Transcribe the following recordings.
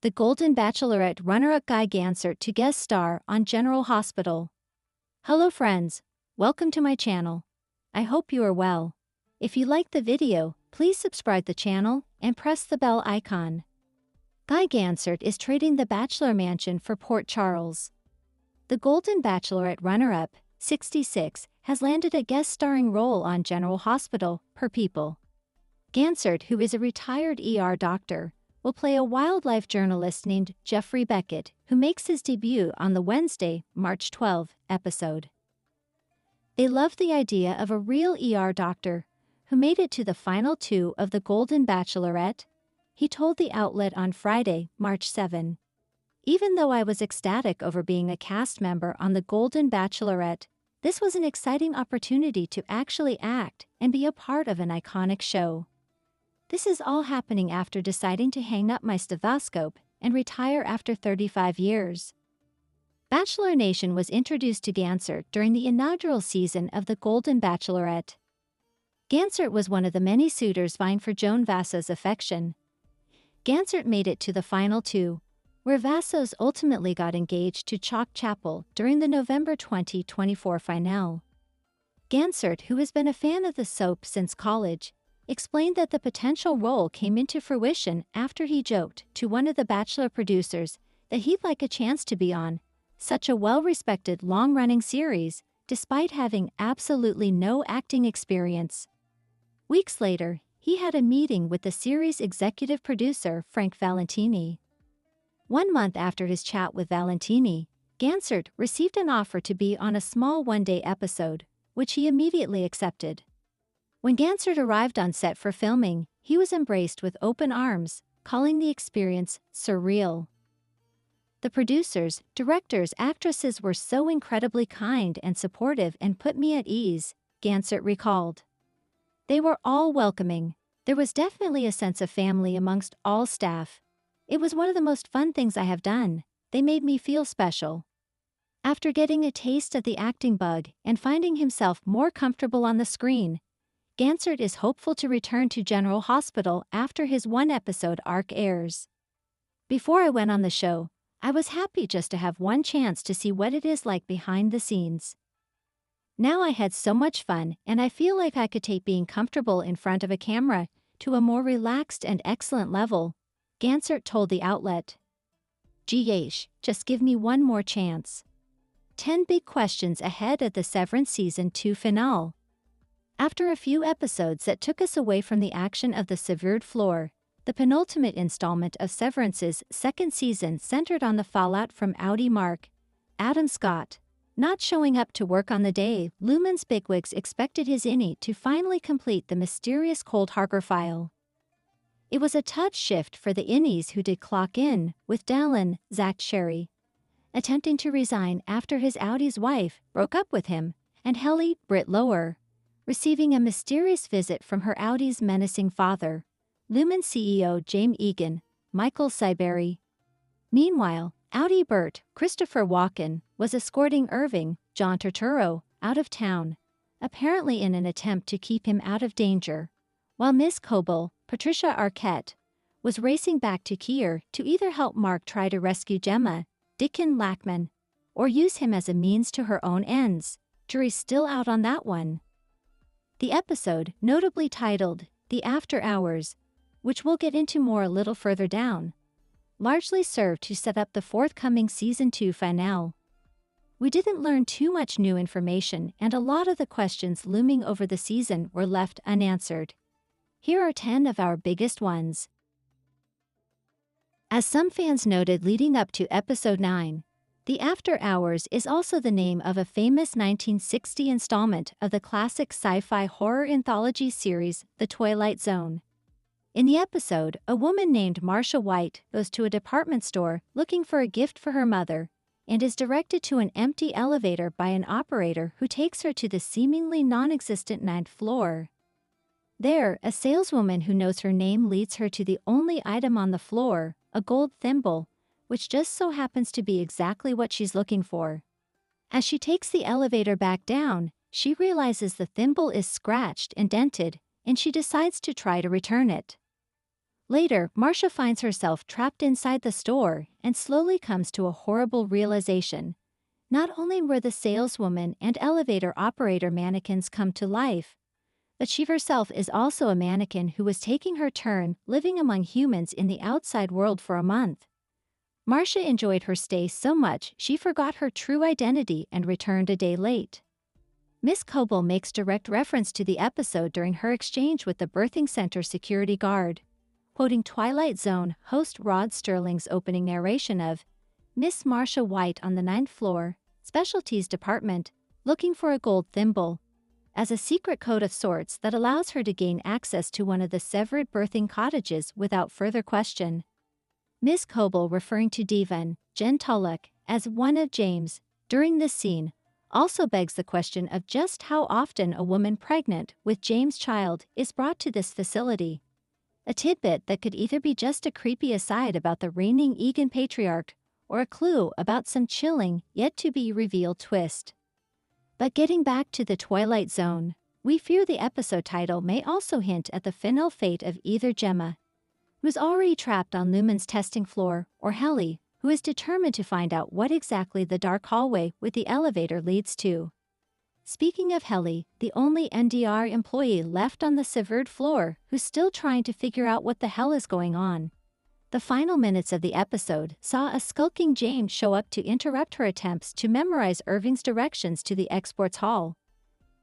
The Golden Bachelorette runner-up Guy Gansert to guest star on General Hospital. Hello friends, welcome to my channel. I hope you are well. If you liked the video, please subscribe the channel and press the bell icon. Guy Gansert is trading the Bachelor Mansion for Port Charles. The Golden Bachelorette runner-up, 66, has landed a guest starring role on General Hospital, per People. Gansert, who is a retired ER doctor, will play a wildlife journalist named Jeffrey Beckett, who makes his debut on the Wednesday, March 12, episode. They love the idea of a real ER doctor who made it to the final two of the Golden Bachelorette, he told the outlet on Friday, March 7. Even though I was ecstatic over being a cast member on the Golden Bachelorette, this was an exciting opportunity to actually act and be a part of an iconic show. This is all happening after deciding to hang up my stethoscope and retire after 35 years. Bachelor Nation was introduced to Gansert during the inaugural season of the Golden Bachelorette. Gansert was one of the many suitors vying for Joan Vasso's affection. Gansert made it to the final two, where Vassos ultimately got engaged to Chalk Chapel during the November 2024 finale. Gansert, who has been a fan of the soap since college, explained that the potential role came into fruition after he joked to one of the Bachelor producers that he'd like a chance to be on such a well-respected long-running series, despite having absolutely no acting experience. Weeks later, he had a meeting with the series' executive producer Frank Valentini. 1 month after his chat with Valentini, Gansert received an offer to be on a small one-day episode, which he immediately accepted. When Gansert arrived on set for filming, he was embraced with open arms, calling the experience surreal. The producers, directors, actresses were so incredibly kind and supportive and put me at ease, Gansert recalled. They were all welcoming. There was definitely a sense of family amongst all staff. It was one of the most fun things I have done. They made me feel special. After getting a taste of the acting bug and finding himself more comfortable on the screen, Gansert is hopeful to return to General Hospital after his one-episode arc airs. Before I went on the show, I was happy just to have one chance to see what it is like behind the scenes. Now I had so much fun and I feel like I could take being comfortable in front of a camera to a more relaxed and excellent level, Gansert told the outlet. Gosh, just give me one more chance. 10 big questions ahead of the Severance Season 2 finale. After a few episodes that took us away from the action of the severed floor, the penultimate installment of Severance's second season centered on the fallout from Audi Mark, Adam Scott, not showing up to work on the day Lumen's bigwigs expected his innie to finally complete the mysterious Cold Harbor file. It was a touch shift for the innies who did clock in, with Dallin, Zach Sherry, attempting to resign after his Audi's wife broke up with him, and Helly, Britt Lower, receiving a mysterious visit from her Audi's menacing father, Lumen CEO James Egan, Michael Siberry. Meanwhile, Audi Bert, Christopher Walken, was escorting Irving, John Turturro, out of town, apparently in an attempt to keep him out of danger, while Miss Coble, Patricia Arquette, was racing back to Kier to either help Mark try to rescue Gemma, Dickon Lackman, or use him as a means to her own ends. Jury's still out on that one. The episode, notably titled The After Hours, which we'll get into more a little further down, largely served to set up the forthcoming Season 2 finale. We didn't learn too much new information and a lot of the questions looming over the season were left unanswered. Here are 10 of our biggest ones. As some fans noted leading up to Episode 9, The After Hours is also the name of a famous 1960 installment of the classic sci-fi horror anthology series The Twilight Zone. In the episode, a woman named Marcia White goes to a department store looking for a gift for her mother and is directed to an empty elevator by an operator who takes her to the seemingly non-existent 9th floor. There, a saleswoman who knows her name leads her to the only item on the floor, a gold thimble, which just so happens to be exactly what she's looking for. As she takes the elevator back down, she realizes the thimble is scratched and dented, and she decides to try to return it. Later, Marcia finds herself trapped inside the store and slowly comes to a horrible realization. Not only were the saleswoman and elevator operator mannequins come to life, but she herself is also a mannequin who was taking her turn living among humans in the outside world for a month. Marcia enjoyed her stay so much she forgot her true identity and returned a day late. Miss Coble makes direct reference to the episode during her exchange with the birthing center security guard, quoting Twilight Zone host Rod Sterling's opening narration of Miss Marcia White on the 9th floor, specialties department, looking for a gold thimble, as a secret code of sorts that allows her to gain access to one of the severed birthing cottages without further question. Miss Coble, referring to Devon, Jen Tulloch, as one of James, during this scene, also begs the question of just how often a woman pregnant with James' child is brought to this facility. A tidbit that could either be just a creepy aside about the reigning Egan patriarch or a clue about some chilling, yet-to-be-revealed twist. But getting back to the Twilight Zone, we fear the episode title may also hint at the final fate of either Gemma, who's already trapped on Lumen's testing floor, or Helly, who is determined to find out what exactly the dark hallway with the elevator leads to. Speaking of Helly, the only NDR employee left on the severed floor who's still trying to figure out what the hell is going on. The final minutes of the episode saw a skulking James show up to interrupt her attempts to memorize Irving's directions to the exports hall.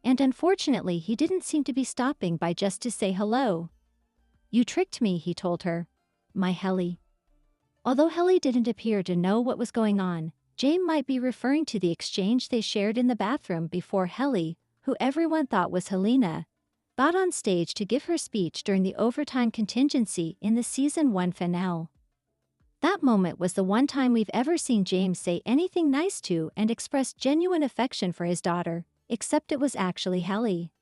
And unfortunately, he didn't seem to be stopping by just to say hello. "You tricked me," he told her. "My Helly." Although Helly didn't appear to know what was going on, James might be referring to the exchange they shared in the bathroom before Helly, who everyone thought was Helena, got on stage to give her speech during the overtime contingency in the Season 1 finale. That moment was the one time we've ever seen James say anything nice to and express genuine affection for his daughter, except it was actually Helly.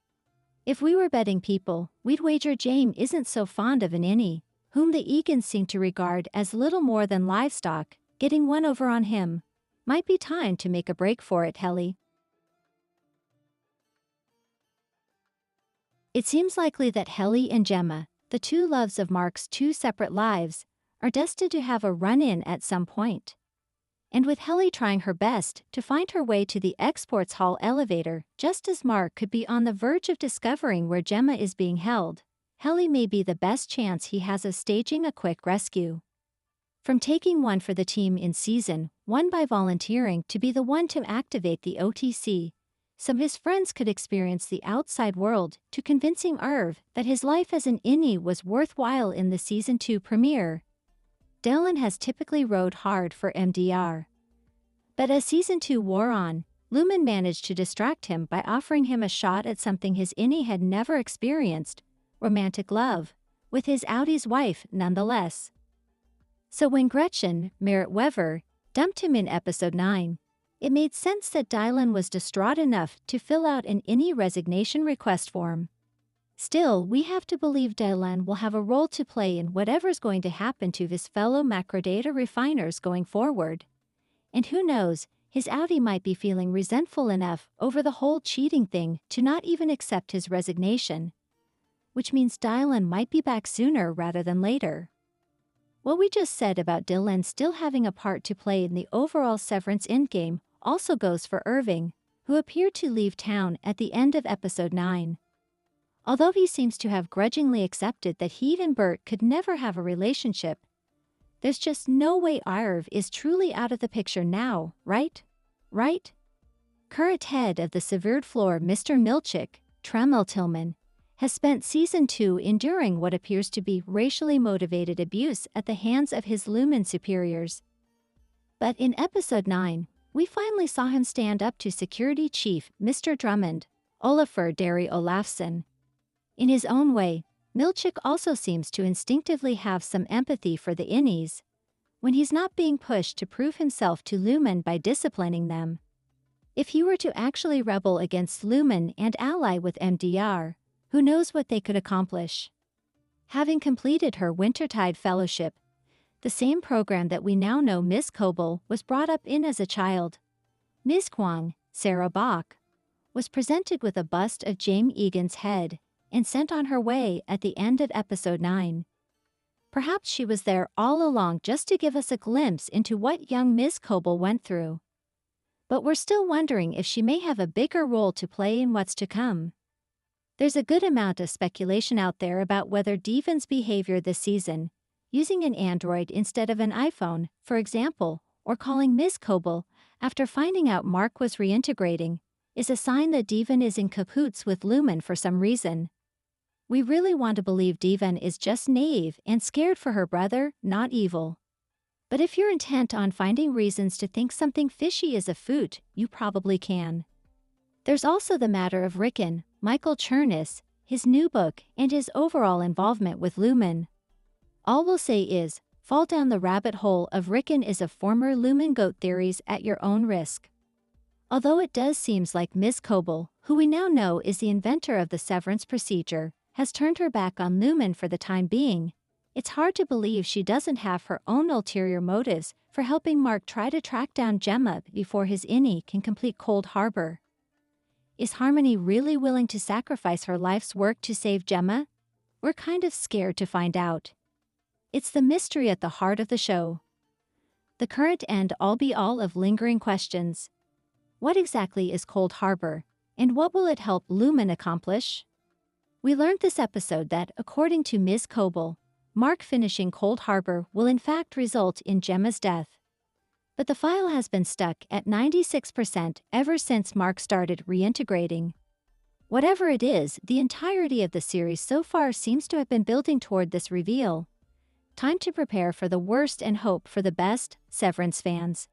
If we were betting people, we'd wager James isn't so fond of an innie, whom the Egans seem to regard as little more than livestock. Getting one over on him might be time to make a break for it, Helly. It seems likely that Helly and Gemma, the two loves of Mark's two separate lives, are destined to have a run-in at some point. And with Helly trying her best to find her way to the exports hall elevator just as Mark could be on the verge of discovering where Gemma is being held, Helly may be the best chance he has of staging a quick rescue. From taking one for the team in Season 1 by volunteering to be the one to activate the OTC, so his friends could experience the outside world, to convincing Irv that his life as an innie was worthwhile in the Season 2 premiere, Dylan has typically rode hard for MDR. But as Season 2 wore on, Lumen managed to distract him by offering him a shot at something his innie had never experienced, romantic love, with his Audi's wife nonetheless. So when Gretchen, Merritt Wever, dumped him in Episode 9, it made sense that Dylan was distraught enough to fill out an innie resignation request form. Still, we have to believe Dylan will have a role to play in whatever's going to happen to his fellow macrodata refiners going forward. And who knows, his Audi might be feeling resentful enough over the whole cheating thing to not even accept his resignation. Which means Dylan might be back sooner rather than later. What we just said about Dylan still having a part to play in the overall Severance endgame also goes for Irving, who appeared to leave town at the end of Episode 9. Although he seems to have grudgingly accepted that he and Bert could never have a relationship, there's just no way Irv is truly out of the picture now, right? Right? Current head of the severed floor, Mr. Milchick, Tremel Tillman, has spent Season 2 enduring what appears to be racially motivated abuse at the hands of his Lumen superiors. But in Episode 9, we finally saw him stand up to Security Chief Mr. Drummond, Olafur Darry Olafsson. In his own way, Milchick also seems to instinctively have some empathy for the innies, when he's not being pushed to prove himself to Lumen by disciplining them. If he were to actually rebel against Lumen and ally with MDR, who knows what they could accomplish. Having completed her Wintertide Fellowship, the same program that we now know Miss Coble was brought up in as a child, Ms. Kwong, Sarah Bach, was presented with a bust of James Egan's head and sent on her way at the end of Episode 9. Perhaps she was there all along just to give us a glimpse into what young Miss Coble went through. But we're still wondering if she may have a bigger role to play in what's to come. There's a good amount of speculation out there about whether Devon's behavior this season, using an Android instead of an iPhone, for example, or calling Miss Coble after finding out Mark was reintegrating, is a sign that Devon is in cahoots with Lumen for some reason. We really want to believe Devon is just naive and scared for her brother, not evil. But if you're intent on finding reasons to think something fishy is afoot, you probably can. There's also the matter of Rickon, Michael Chernus, his new book, and his overall involvement with Lumen. All we'll say is, fall down the rabbit hole of Rickon is a former Lumen goat theories at your own risk. Although it does seem like Miss Coble, who we now know is the inventor of the severance procedure, has turned her back on Lumen for the time being, it's hard to believe she doesn't have her own ulterior motives for helping Mark try to track down Gemma before his innie can complete Cold Harbor. Is Harmony really willing to sacrifice her life's work to save Gemma? We're kind of scared to find out. It's the mystery at the heart of the show. The current and all-be-all of lingering questions. What exactly is Cold Harbor, and what will it help Lumen accomplish? We learned this episode that, according to Ms. Coble, Mark finishing Cold Harbor will in fact result in Gemma's death. But the file has been stuck at 96% ever since Mark started reintegrating. Whatever it is, the entirety of the series so far seems to have been building toward this reveal. Time to prepare for the worst and hope for the best, Severance fans.